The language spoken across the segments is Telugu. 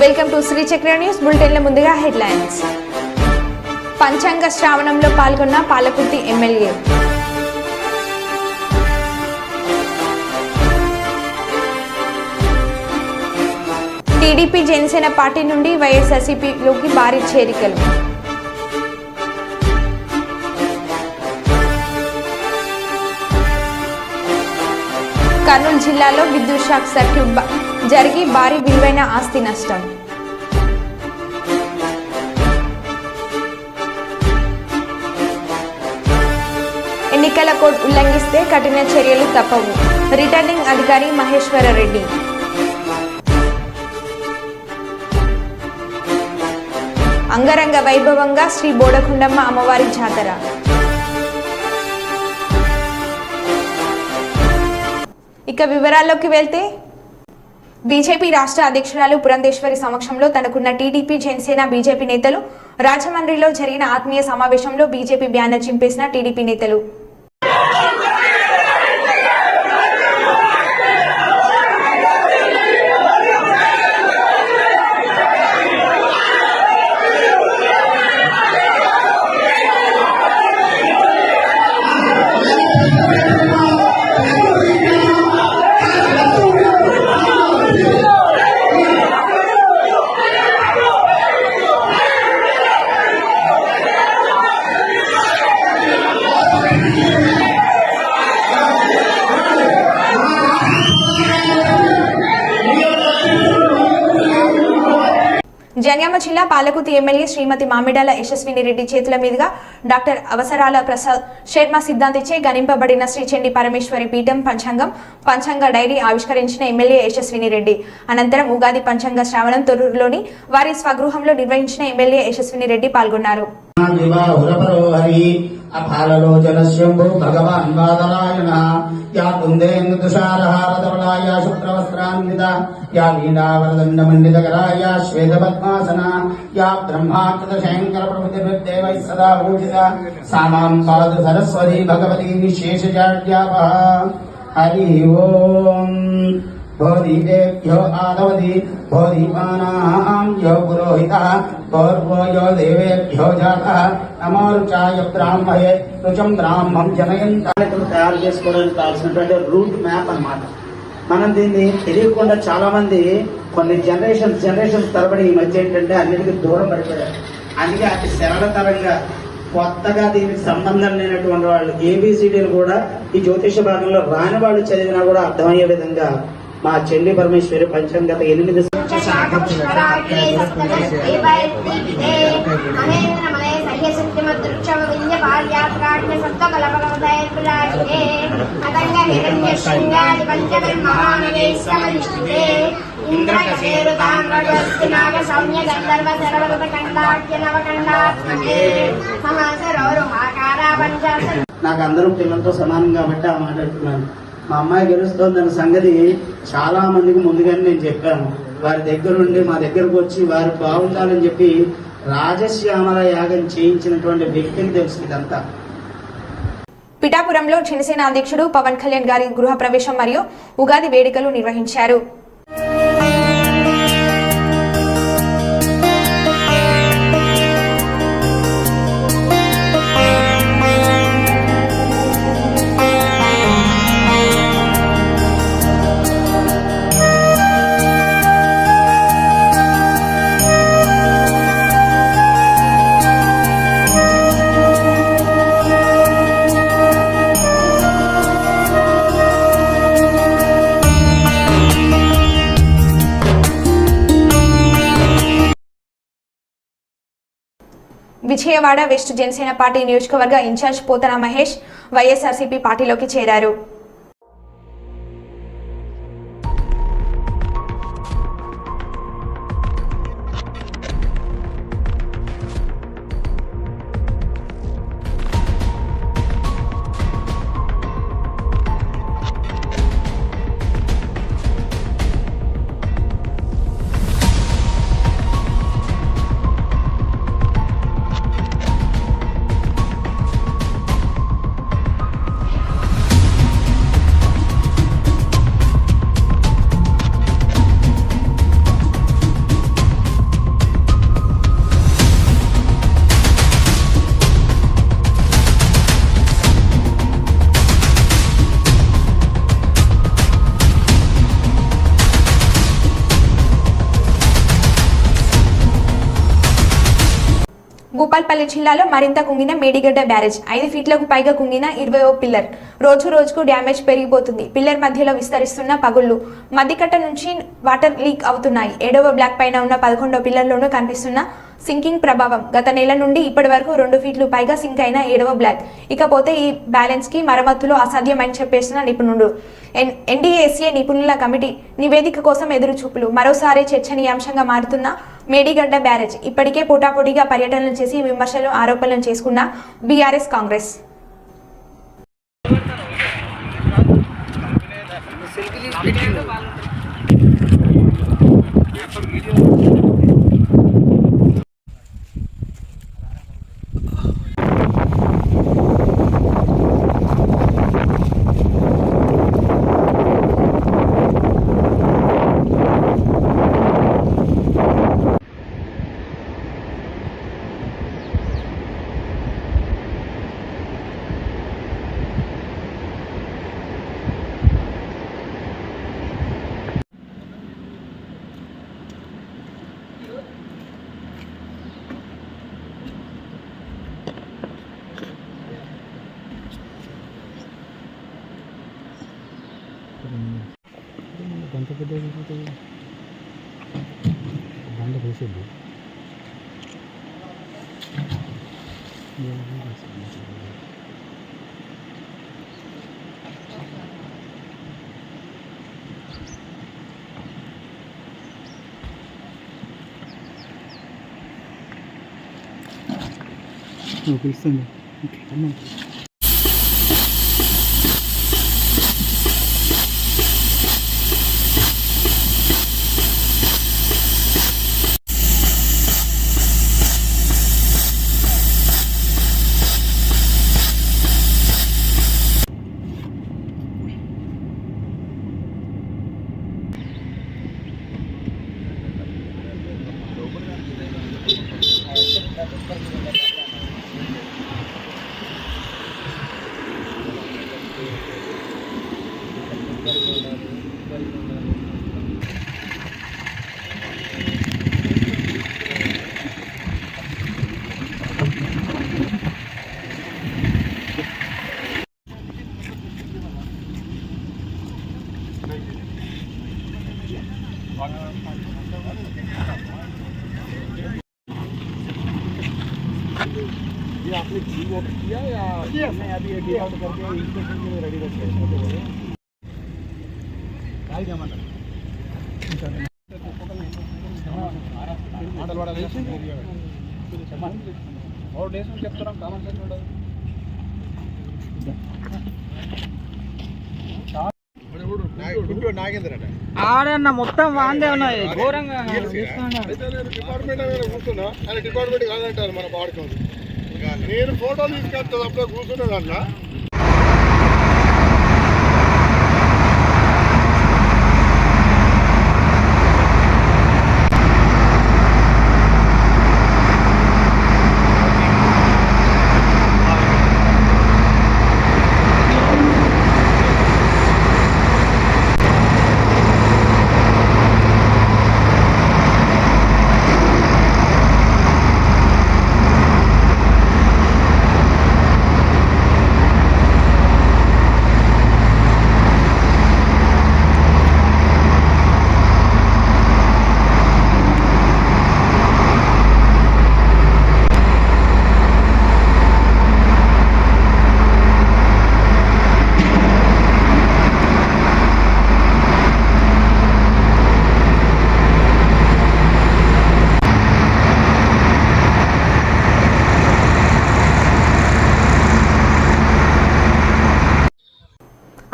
వెల్కమ్ టు శ్రీ చక్ర న్యూస్ బులెటిన్ల ముందుగా హెడ్లైన్స్. పంచాంగ శ్రావణంలో పాల్గొన్న Palakurthi MLA. TDP Janasena party నుండి వైఎస్ఆర్సీపీలోకి భారీ చేరికలు. కర్నూలు జిల్లాలో విద్యుత్ షాక్ సర్క్యూట్ జరిగి భారీ విలువైన ఆస్తి నష్టం. ఎన్నికల కోడ్ ఉల్లంఘిస్తే కఠిన చర్యలు తప్పవు. రిటర్నింగ్ అధికారి మహేశ్వర రెడ్డి. అంగరంగ వైభవంగా శ్రీ బోడకుండమ్మ అమ్మవారి జాతర. ఇక వివరాల్లోకి వెళ్తే, బీజేపీ రాష్ట్ర అధ్యక్షురాలు పురంధేశ్వరి సమక్షంలో తనకున్న టీడీపీ జనసేన బీజేపీ నేతలు రాజమండ్రిలో జరిగిన ఆత్మీయ సమావేశంలో బీజేపీ బ్యానర్ చింపేసిన టీడీపీ నేతలు. జనగామ జిల్లా పాలకుర్తి ఎమ్మెల్యే శ్రీమతి మామిడాల యశస్విని రెడ్డి చేతుల మీదుగా డాక్టర్ అవసరాల ప్రసాద్ శర్మ సిద్ధాంతిచే గణింపబడిన శ్రీ చండి పరమేశ్వరి పీఠం పంచాంగ డైరీ ఆవిష్కరించిన ఎమ్మెల్యే యశస్విని రెడ్డి. అనంతరం ఉగాది పంచాంగ శ్రావణం తొర్రూరులోని వారి స్వగృహంలో నిర్వహించిన ఎమ్మెల్యే యశస్విని రెడ్డి పాల్గొన్నారు. అఫాలలోచనశ్యంభో భగవాన్ వాదరాయణ యా కుందేందుషారహారధవళాయ శుక్రవస్త్రాన్విత యా వీణావరదండమండితకరాయ శ్వేతపద్మాసన యా బ్రహ్మాకృత శంకర ప్రభుతిర్దేవై సదా పూజిత సామాం పాదు సరస్వతి భగవతి విశేషజాడ్యాపః. హరి ఓం. భోదీదేభ్యో ఆదవతి భోదీపానాం యో పురోహితః పూర్వో యో దేవేభ్యో జాతః నమో రుచాయ బ్రాహ్మయే రుచం బ్రాహ్మం జనయంత. తయారు చేసుకోవడానికి కావాల్సినటువంటి రూట్ మ్యాప్ అన్నమాట. మనం దీన్ని తెలియకుండా చాలా మంది కొన్ని జనరేషన్స్ తరబడి ఈ మధ్య ఏంటంటే అన్నిటికీ దూరం పడిపోయారు. అందుకే అతి సరళతరంగా కొత్తగా దీనికి సంబంధం లేనటువంటి వాళ్ళు ఏబిసిడీలు కూడా ఈ జ్యోతిష భాగంలో రాని వాళ్ళు చదివినా కూడా అర్థమయ్యే విధంగా మా చండి పరమేశ్వరి పంచాంగత 8 నాకు అందరూ పిల్లలతో సమానం కాబట్టి ఆ మాట్లాడుతున్నాను. మా అమ్మాయి గెలుస్తోందన్న సంగతి చాలా మందికి ముందుగానే నేను చెప్పాను. వారి దగ్గర నుండి మా దగ్గరకు వచ్చి వారు బాగుండాలని చెప్పి రాజశ్యామల యాగం చేయించినటువంటి వ్యక్తిని తెలుసు ఇదంతా. పిఠాపురంలో జనసేన అధ్యక్షుడు పవన్ కళ్యాణ్ గారి గృహ ప్రవేశం మరియు ఉగాది వేడుకలు నిర్వహించారు. విజయవాడ వెస్ట్ జనసేన పార్టీ నియోజకవర్గ ఇన్ఛార్జ్ పోతన మహేష్ వైఎస్ఆర్సీపీ పార్టీలోకి చేరారు. భూపాల్పల్లి జిల్లాలో మరింత కుంగిన మేడిగడ్డ బ్యారేజ్ 5 ఫీట్లకు పైగా కుంగిన 20వ పిల్లర్ రోజుకు డ్యామేజ్ పెరిగిపోతుంది. పిల్లర్ మధ్యలో విస్తరిస్తున్న పగుళ్లు మధ్యకట్ట నుంచి వాటర్ లీక్ అవుతున్నాయి. 7వ బ్లాక్ పైన ఉన్న 11వ పిల్లర్లోనూ కనిపిస్తున్న సింకింగ్ ప్రభావం. గత నెల నుండి ఇప్పటి వరకు 2 ఫీట్లు పైగా సింక్ అయిన 7వ బ్లాక్. ఇకపోతే ఈ బ్యాలెన్స్ కి మరమ్మతులు అసాధ్యమని చెప్పేసిన నిపుణుడు. ఎన్డీఏసీఏ నిపుణుల కమిటీ నివేదిక కోసం ఎదురుచూపులు. మరోసారి చర్చనీయాంశంగా మారుతున్న మేడిగడ్డ బ్యారేజ్. ఇప్పటికే పోటాపోటీగా పర్యటనలు చేసి విమర్శలు ఆరోపణలు చేసుకున్న బీఆర్ఎస్ కాంగ్రెస్. గంట పెద్ద బండ వేసేది పిలుస్తుంది. ये आपने जी वोट किया या मैं अभी डी आउट करके इंस्पेक्शन के लिए रेडी रखते और डेस में చెప్తారా కామన్ సెన్స్ ఉండదు. ఆడన్న మొత్తం వాందే ఉన్నాయి ఘోరంగా డిపార్ట్మెంట్ కాదంటారు మన పాడుకోండి. నేను ఫోటో తీసుకెళ్తాను అప్పుడే కూర్చున్నాను అన్న.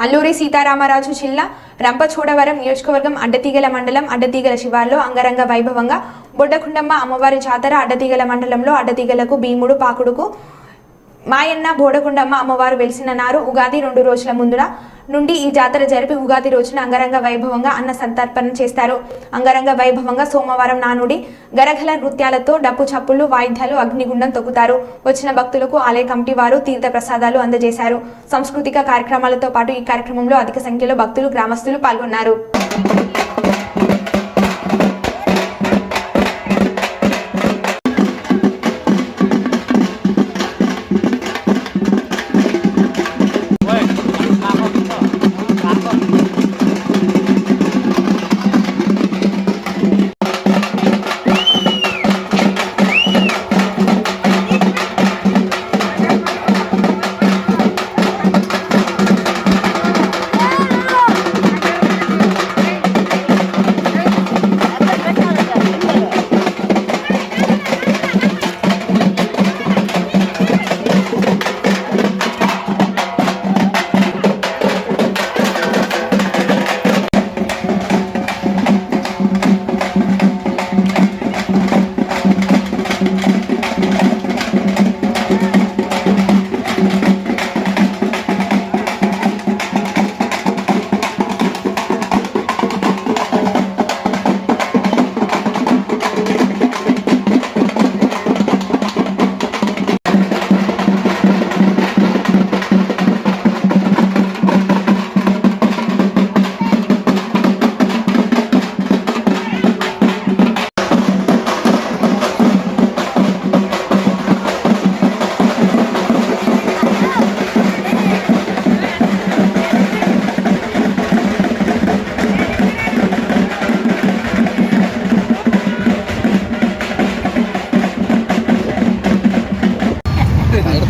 అల్లూరి సీతారామరాజు జిల్లా రంపచోడవరం నియోజకవర్గం అడ్డతీగల మండలం అడ్డతీగల శివార్లో అంగరంగ వైభవంగా బొడ్డకుండమ్మ అమ్మవారి జాతర. అడ్డతీగల మండలంలో అడ్డతీగలకు భీముడు పాకుడుకు మాయన్న బోడకుండమ్మ అమ్మవారు వెలిసిన నారు. ఉగాది 2 రోజుల ముందున నుండి ఈ జాతర జరిపి ఉగాది రోజున అంగరంగ వైభవంగా అన్న సంతర్పణ చేస్తారు. అంగరంగ వైభవంగా సోమవారం నానుడి గరగల నృత్యాలతో డప్పు చప్పులు వాయిద్యాలు అగ్నిగుండం తొక్కుతారు. వచ్చిన భక్తులకు ఆలయ కమిటీ వారు తీర్థ ప్రసాదాలు అందజేశారు. సాంస్కృతిక కార్యక్రమాలతో పాటు ఈ కార్యక్రమంలో అధిక సంఖ్యలో భక్తులు గ్రామస్తులు పాల్గొన్నారు.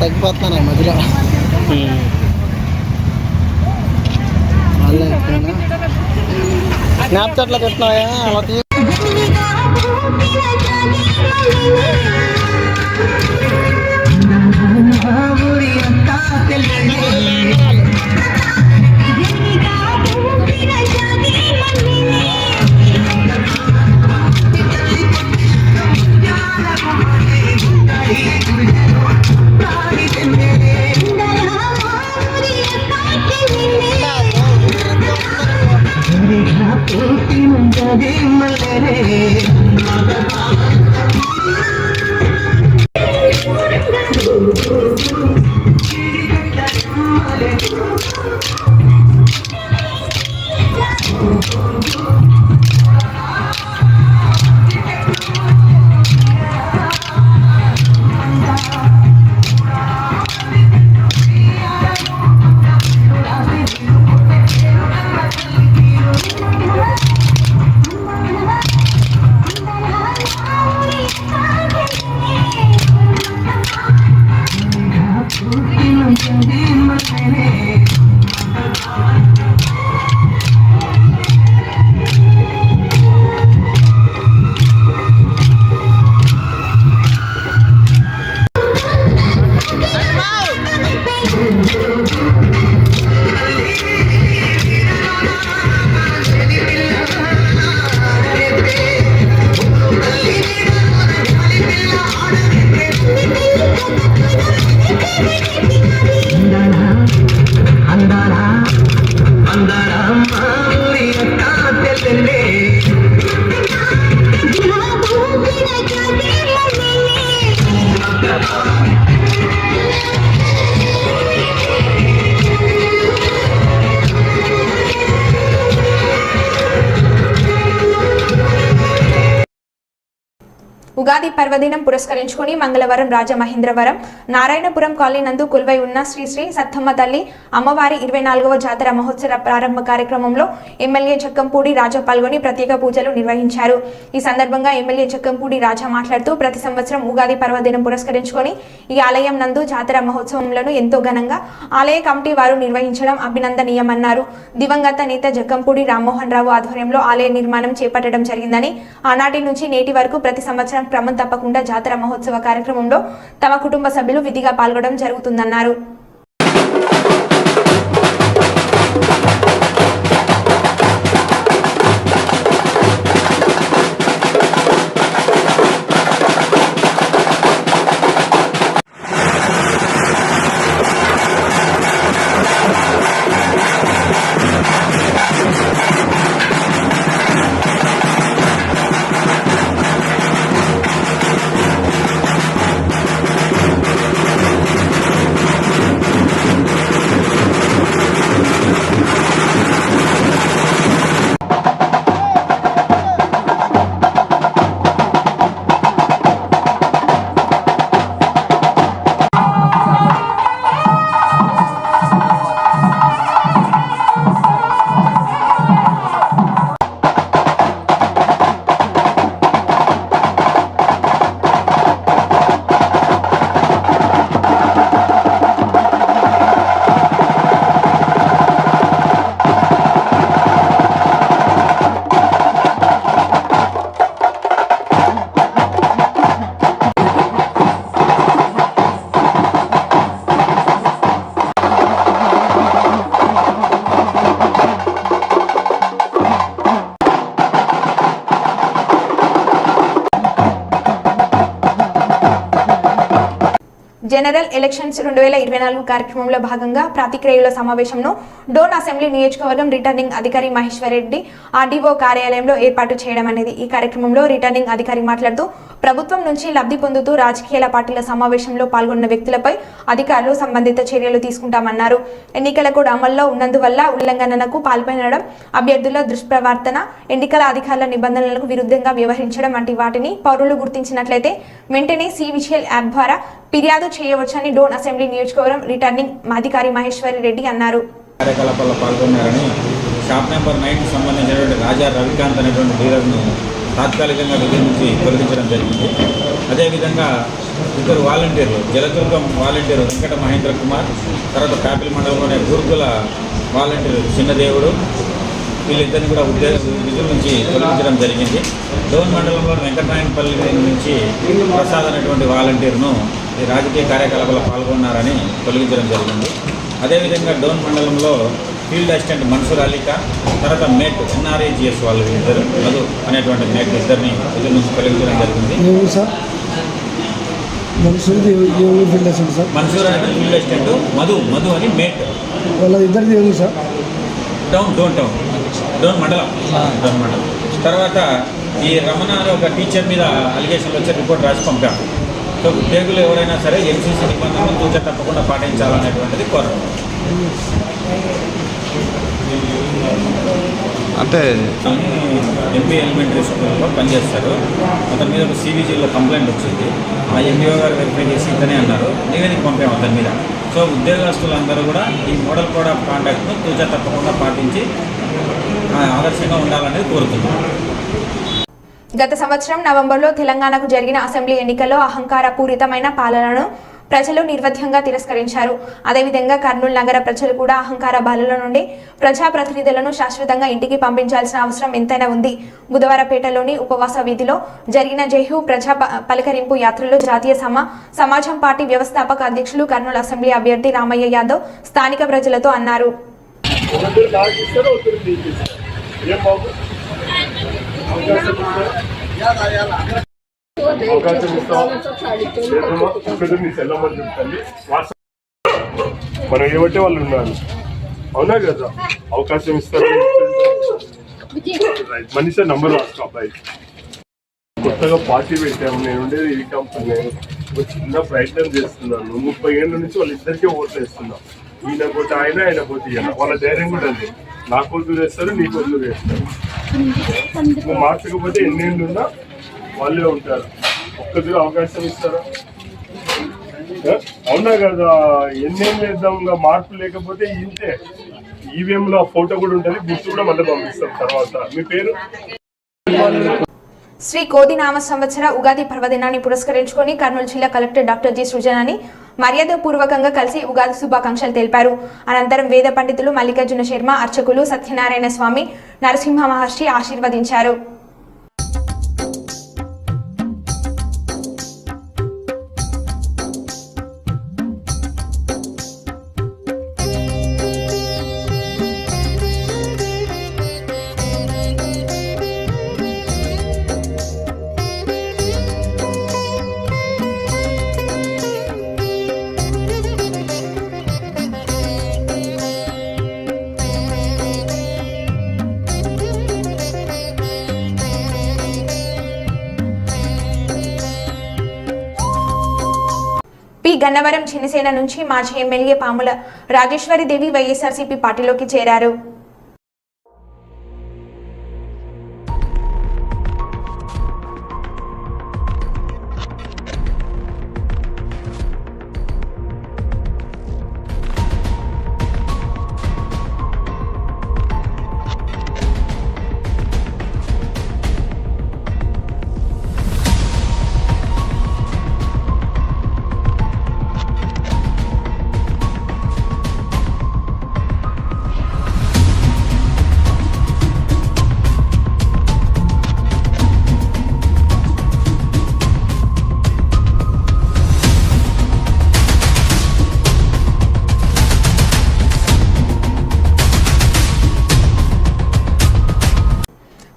తగ్గిపోతున్నాను మధ్యలో మళ్ళీ స్నాప్చాట్లో పెట్టినాయా అలా ఉగాది పర్వదినం పురస్కరించుకుని మంగళవారం రాజమహేంద్రవరం నారాయణపురం కాలనీ నందు కొలువై ఉన్న శ్రీ శ్రీ సత్తమ్మ తల్లి అమ్మవారి 24వ జాతర మహోత్సవ ప్రారంభ కార్యక్రమంలో ఎమ్మెల్యే జక్కంపూడి రాజా పాల్గొని ప్రత్యేక పూజలు నిర్వహించారు. ఈ సందర్భంగా ఎమ్మెల్యే జక్కంపూడి రాజా మాట్లాడుతూ ప్రతి సంవత్సరం ఉగాది పర్వదినం పురస్కరించుకొని ఈ ఆలయం నందు జాతర మహోత్సవంలను ఎంతో ఘనంగా ఆలయ కమిటీ వారు నిర్వహించడం అభినందనీయమన్నారు. దివంగత నేత జక్కంపూడి రామ్మోహన్ రావు ఆధ్వర్యంలో ఆలయ నిర్మాణం చేపట్టడం జరిగిందని, ఆనాటి నుంచి నేటి వరకు ప్రతి సంవత్సరం క్రమం తప్పకుండా జాతర మహోత్సవ కార్యక్రమంలో తమ కుటుంబ సభ్యులు విధిగా పాల్గొనడం జరుగుతుందన్నారు. జనరల్ ఎలక్షన్స్ 2024 కార్యక్రమంలో భాగంగా ప్రతిక్రియల సమావేశంను డోన్ అసెంబ్లీ నియోజకవర్గం రిటర్నింగ్ అధికారి మహేశ్వర్ రెడ్డి ఆర్డీఓ కార్యాలయంలో ఏర్పాటు చేయడం అనేది. ఈ కార్యక్రమంలో రిటర్నింగ్ అధికారి మాట్లాడుతూ ప్రభుత్వం నుంచి లబ్ధి పొందుతూ రాజకీయ పార్టీల సమావేశంలో పాల్గొన్న వ్యక్తులపై అధికారులు సంబంధిత చర్యలు తీసుకుంటామన్నారు. ఎన్నికల కోడ్ అమల్లో ఉన్నందువల్ల ఉల్లంఘనలకు పాల్పడడం, అభ్యర్థుల దుష్ప్రవర్తన, ఎన్నికల అధికారుల నిబంధనలకు విరుద్ధంగా వ్యవహరించడం వంటి వాటిని పౌరులు గుర్తించినట్లయితే వెంటనే సివిజిల్ యాప్ ద్వారా ఫిర్యాదు చేయవచ్చని డోన్ అసెంబ్లీ నియోజకవర్గం రిటర్నింగ్ అధికారి మహేశ్వర్ రెడ్డి అన్నారు. కార్యకలాపాల్లో పాల్గొన్నారని షాప్ నెంబర్ 9 కి సంబంధించినటువంటి రాజా రవికాంత్ అనేటువంటి డీలర్ను తాత్కాలికంగా విధుల నుంచి తొలగించడం జరిగింది. అదేవిధంగా ఇద్దరు వాలంటీర్లు, జలదుర్గం వాలంటీర్ వెంకట మహేంద్ర కుమార్, తర్వాత కాపిల్ మండలంలోనే గురుకుల వాలంటీర్ చిన్నదేవుడు, వీళ్ళిద్దరిని కూడా విధుల నుంచి తొలగించడం జరిగింది. డోన్ మండలంలో వెంకటనాయనపల్లి నుంచి ప్రసాద్ అనేటువంటి వాలంటీర్ను ఈ రాజకీయ కార్యకలాపాల్లో పాల్గొన్నారని తొలగించడం జరిగింది. అదేవిధంగా డోన్ మండలంలో ఫీల్డ్ అసిస్టెంట్ మన్సూర్ అలీకా, తర్వాత మేట్ ఎన్ఆర్ఏజిఎస్ వాళ్ళు ఇద్దరు, మధు అనేటువంటి మేట్ ఇద్దరిని విధుల నుంచి తొలగించడం జరిగింది. మన్సూర్ అనేది ఫీల్డ్ అసిస్టెంట్, మధు అని మేట్. వాళ్ళ ఇద్దరిది సార్ డోన్ మండలం. తర్వాత ఈ రమణ అనే ఒక టీచర్ మీద అలిగేషన్లు వచ్చే రిపోర్ట్ రాసి పంపాం. సో ఉద్యోగులు ఎవరైనా సరే ఎంసీసీ నిబంధనలను తూచ తప్పకుండా పాటించాలనేటువంటిది కోరడం. అంటే ఎంపీ ఎలిమెంటరీ స్కూల్లో పనిచేస్తారు. అతని మీద ఒక సివిజీలో కంప్లైంట్ వచ్చింది. ఆ ఎంపీఓ గారు వెరిఫై చేసి ఇతనే అన్నారు, నివేదిక పంపాము అతని మీద. సో ఉద్యోగస్తులందరూ కూడా ఈ మోడల్ కోడ్ ఆఫ్ కాండక్ట్ను తూచా తప్పకుండా పాటించి ఆదర్శంగా ఉండాలనేది కోరుతున్నాం. గత సంవత్సరం నవంబర్లో తెలంగాణకు జరిగిన అసెంబ్లీ ఎన్నికల్లో అహంకారపూరితమైన పాలనను ప్రజలు నిర్వధ్యంగా తిరస్కరించారు. అదేవిధంగా కర్నూలు నగర ప్రజలు కూడా అహంకార బాలుల నుండి ప్రజాప్రతినిధులను శాశ్వతంగా ఇంటికి పంపించాల్సిన అవసరం ఎంతైనా ఉంది. బుధవారపేటలోని ఉపవాస వీధిలో జరిగిన జైహూ ప్రజా పలకరింపు యాత్రలో జాతీయ సమాజం పార్టీ వ్యవస్థాపక అధ్యక్షులు కర్నూలు అసెంబ్లీ అభ్యర్థి రామయ్య యాదవ్ స్థానిక ప్రజలతో అన్నారు. అవకాశం ఇస్తాం సెల్లమని చెప్తాను. మనం ఏమంటే వాళ్ళు ఉన్నారు, అవునా కదా? అవకాశం ఇస్తారు. మనిషి నంబర్ రాసుకో. అబ్బాయి కొత్తగా పార్టీ పెట్టాము, నేను ఉండేది ఈ కంపెనీ. ఒక చిన్న ప్రయత్నం చేస్తున్నాను. 30 ఏళ్ళ నుంచి వాళ్ళిద్దరికీ ఓట్లు వేస్తున్నాం. ఈయన పోతే ఆయన పోతే ఈయన. వాళ్ళ ధైర్యం కూడా ఉంది. నా కొద్దు వేస్తారు, నీ కొద్దు వేస్తారు. నువ్వు మార్చకపోతే ఎన్నేళ్ళు ఉన్నా వాళ్ళే ఉంటారు. ఒక్కదిగా అవకాశం ఇస్తారా? అవునా కదా? ఎన్నేం చేద్దాం, ఇంకా మార్పు లేకపోతే ఇంతే. ఈవీఎంలో ఫోటో కూడా ఉంటుంది, గుర్తు కూడా మళ్ళీ పంపిస్తాం తర్వాత. మీ పేరు? శ్రీ కోది నామ సంవత్సర ఉగాది పర్వదినాన్ని పురస్కరించుకొని కర్నూలు జిల్లా కలెక్టర్ డాక్టర్ జి సృజనాని మర్యాదపూర్వకంగా కలిసి ఉగాది శుభాకాంక్షలు తెలిపారు. అనంతరం వేద పండితులు మల్లికార్జున శర్మ, అర్చకులు సత్యనారాయణ స్వామి, నరసింహ మహర్షి ఆశీర్వదించారు. గన్నవరం చిన్నసేన నుంచి మాజీ ఎమ్మెల్యే పాముల రాజేశ్వరి దేవి వైఎస్ఆర్సీపీ పార్టీలోకి చేరారు.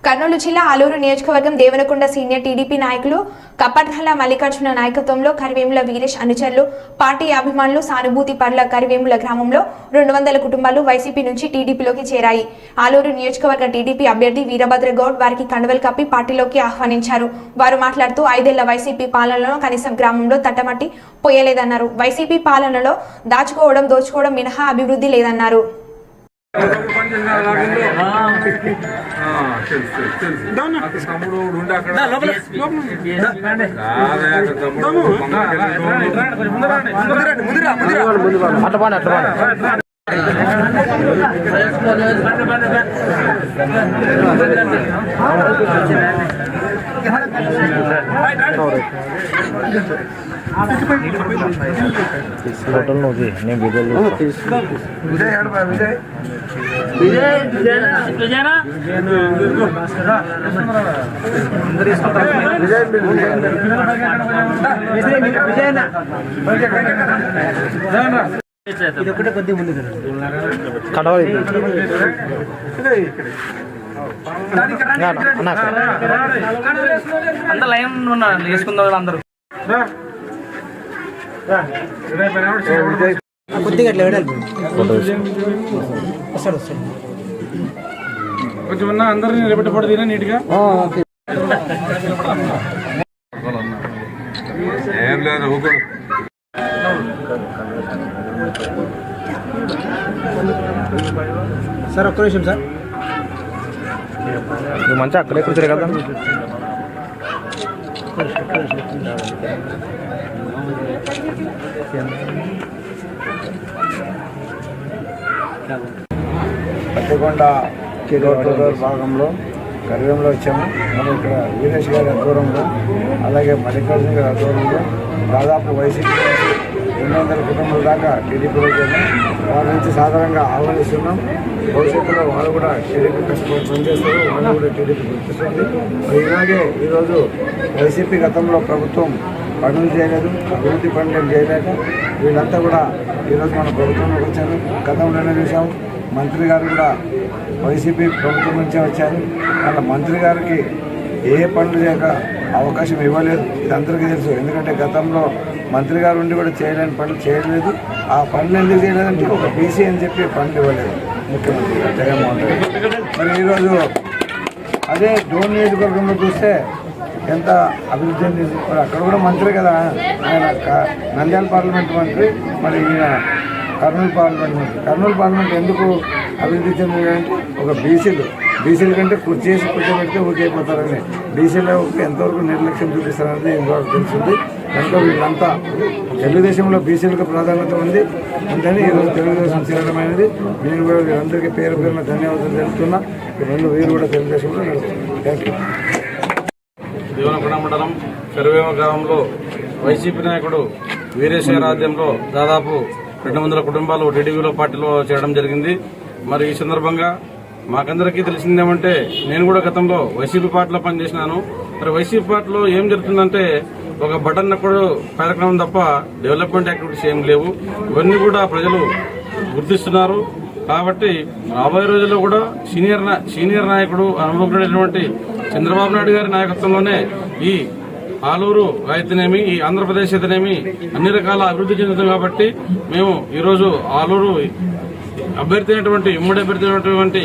కర్నూలు జిల్లా ఆలూరు నియోజకవర్గం దేవనకొండ సీనియర్ టీడీపీ నాయకులు కప్పట్ల మల్లికార్జున నాయకత్వంలో కరివేముల వీరేష్ అనుచరులు, పార్టీ అభిమానులు, సానుభూతి పరుల కరివేముల గ్రామంలో 200 కుటుంబాలు వైసీపీ నుంచి టీడీపీలోకి చేరాయి. ఆలూరు నియోజకవర్గ టీడీపీ అభ్యర్థి వీరభద్ర గౌడ్ వారికి కండువలు కప్పి పార్టీలోకి ఆహ్వానించారు. వారు మాట్లాడుతూ 5 ఏళ్ల వైసీపీ పాలనలో కనీసం గ్రామంలో తట్టమట్టి పోయలేదన్నారు. వైసీపీ పాలనలో దాచుకోవడం, దోచుకోవడం మినహా అభివృద్ధి లేదన్నారు. అంత లైన్ వేసుకుందాం అందరూ కొద్దిగా అట్లా వెళ్ళాలి వస్తాడు కొంచెం ఉన్న అందరినీ రేపటి ఫోటో తీరా నీట్గా ఏం లేదు సార్ ఒక్క నిమిషం సార్ నువ్వు మంచిగా అక్కడే కూర్చోరు కదా పత్తికొండ భాగంలో గర్వంలో వచ్చాము. మనం ఇక్కడ వీరేష్ గారి ఆధ్వర్యంలో అలాగే మల్లికార్జున గారి ఆధ్వర్యంలో దాదాపు వైసీపీ 200 కుటుంబాల దాకా టీడీపీలో చేరాం. వారి నుంచి సాధారణంగా ఆహ్వానిస్తున్నాం. భవిష్యత్తులో వాళ్ళు కూడా టీడీపీ కష్టపడి పనిచేస్తారు, వాళ్ళు కూడా టీడీపీ గుర్తిస్తుంది. మరి ఇలాగే ఈరోజు వైసీపీ గతంలో ప్రభుత్వం పనులు చేయలేదు, అభివృద్ధి పనులు చేయలేక వీళ్ళంతా కూడా ఈరోజు మన ప్రభుత్వంలోకి వచ్చారు. గతంలోనే చూసాం, మంత్రి గారు కూడా వైసీపీ ప్రభుత్వం నుంచే వచ్చారు. వాళ్ళ మంత్రి గారికి ఏ పనులు చేయక అవకాశం ఇవ్వలేదు. ఇది అందరికీ తెలుసు. ఎందుకంటే గతంలో మంత్రి గారు ఉండి కూడా చేయలేని పనులు చేయలేదు. ఆ పనులు ఎందుకు చేయలేదంటే ఒక బీసీ అని చెప్పి పనులు ఇవ్వలేదు ముఖ్యమంత్రి గారు జగన్మోహన్ రెడ్డి. మరి ఈరోజు అదే డోన్ నియోజకవర్గంలో చూస్తే ఎంత అభివృద్ధి చెందింది. మరి అక్కడ కూడా మంత్రి కదా ఆయన, నంద్యాల పార్లమెంట్ మంత్రి, మరి ఈయన కర్నూలు పార్లమెంట్ మంత్రి. కర్నూలు పార్లమెంట్ ఎందుకు అభివృద్ధి చెందిందంటే ఒక బీసీల కంటే చేసి కూర్చోబెడితే ఊరికైపోతారని బీసీలకు ఎంతవరకు నిర్లక్ష్యం చూపిస్తారనేది ఇంతవరకు తెలిసింది. కనుక వీళ్ళంతా తెలుగుదేశంలో బీసీలకు ప్రాధాన్యత ఉంది అందుకని ఈరోజు తెలుగుదేశం చేరడమైనది. నేను కూడా వీరందరికీ పేరు పేరున ధన్యవాదాలు తెలుపుతున్నా. వీరు కూడా తెలుగుదేశంలో నడుస్తున్నారు. Thank you. దేవనకొండ మండలం కరివేమ గ్రామంలో వైసీపీ నాయకుడు వీరేశ్ గారి ఆధ్వర్యంలో దాదాపు 200 కుటుంబాలు టీడీపీలో పార్టీలో చేరడం జరిగింది. మరి ఈ సందర్భంగా మాకందరికీ తెలిసిందేమంటే, నేను కూడా గతంలో వైసీపీ పార్టీలో పనిచేసినాను. మరి వైసీపీ పార్టీలో ఏం జరుగుతుందంటే ఒక బటన్ నొక్కడు కార్యక్రమం తప్ప డెవలప్మెంట్ యాక్టివిటీస్ ఏం లేవు. ఇవన్నీ కూడా ప్రజలు గుర్తిస్తున్నారు. కాబట్టి రాబోయే రోజుల్లో కూడా సీనియర్ నాయకుడు అనుభవజ్ఞుడైనటువంటి చంద్రబాబు నాయుడు గారి నాయకత్వంలోనే ఈ ఆలూరు అయితేనేమి, ఈ ఆంధ్రప్రదేశ్ అయితేనేమి అన్ని రకాల అభివృద్ధి చెందుతుంది. కాబట్టి మేము ఈరోజు ఆలూరు అభ్యర్థి అయినటువంటి ఉమ్మడి అభ్యర్థి అయినటువంటి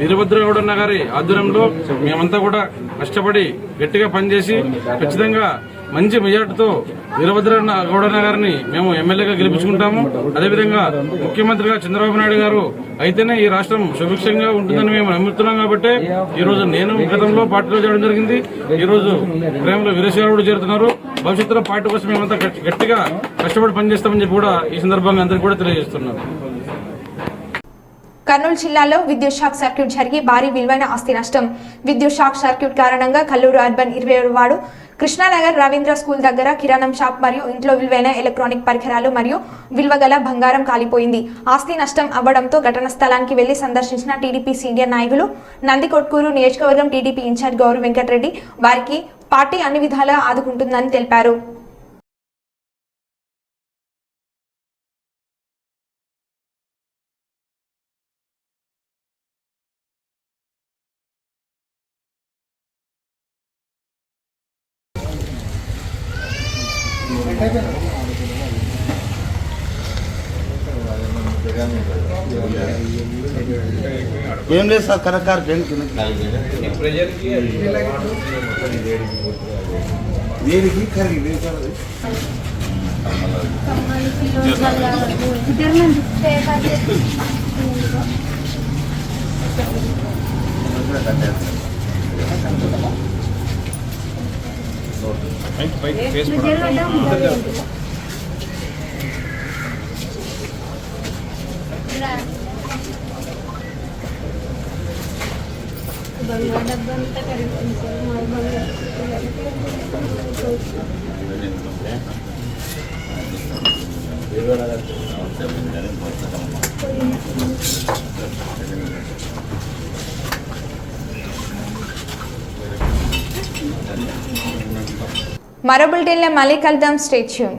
వీరభద్రగౌడన్న గారి ఆధ్వర్యంలో మేమంతా కూడా కష్టపడి గట్టిగా పనిచేసి ఖచ్చితంగా మంచి మెజార్టీతో వీరభద్రగౌడన్న గారిని మేము ఎమ్మెల్యేగా గెలిపించుకుంటాము. అదేవిధంగా ముఖ్యమంత్రిగా చంద్రబాబు నాయుడు గారు అయితేనే ఈ రాష్ట్రం సుభిక్షంగా ఉంటుందని మేము నమ్ముతున్నాం. కాబట్టి ఈ రోజు నేను గతంలో పార్టీలో చేరడం జరిగింది. ఈ రోజు ప్రేమలో వీరేశ్ గారు కూడా చేరుతున్నారు. భవిష్యత్తులో పార్టీ కోసం మేమంతా గట్టిగా కష్టపడి పనిచేస్తామని చెప్పి కూడా ఈ సందర్భంగా అందరికీ కూడా తెలియజేస్తున్నాను. కర్నూలు జిల్లాలో విద్యుత్ షాక్ సర్క్యూట్ జరిగి భారీ విలువైన ఆస్తి నష్టం. విద్యుత్ షాక్ సర్క్యూట్ కారణంగా కల్లూరు అర్బన్ 27వ వార్డు కృష్ణానగర్ రవీంద్ర స్కూల్ దగ్గర కిరాణం షాప్ మరియు ఇంట్లో విలువైన ఎలక్ట్రానిక్ పరికరాలు మరియు విలువగల బంగారం కాలిపోయింది. ఆస్తి నష్టం అవ్వడంతో ఘటన స్థలానికి వెళ్లి సందర్శించిన టీడీపీ సీనియర్ నాయకులు నందికొట్కూరు నియోజకవర్గం టీడీపీ ఇన్ఛార్జ్ గౌరవ్ వెంకటరెడ్డి వారికి పార్టీ అన్ని విధాలా ఆదుకుంటుందని తెలిపారు. ఏం లేదు సార్, కరెక్ట్ దేనికి కరిగి డబ్బంతా కరిగింది సార్ మా బంగారు మరో బులెటిన్లో మళ్ళీ కలుద్దాం. Stay tune.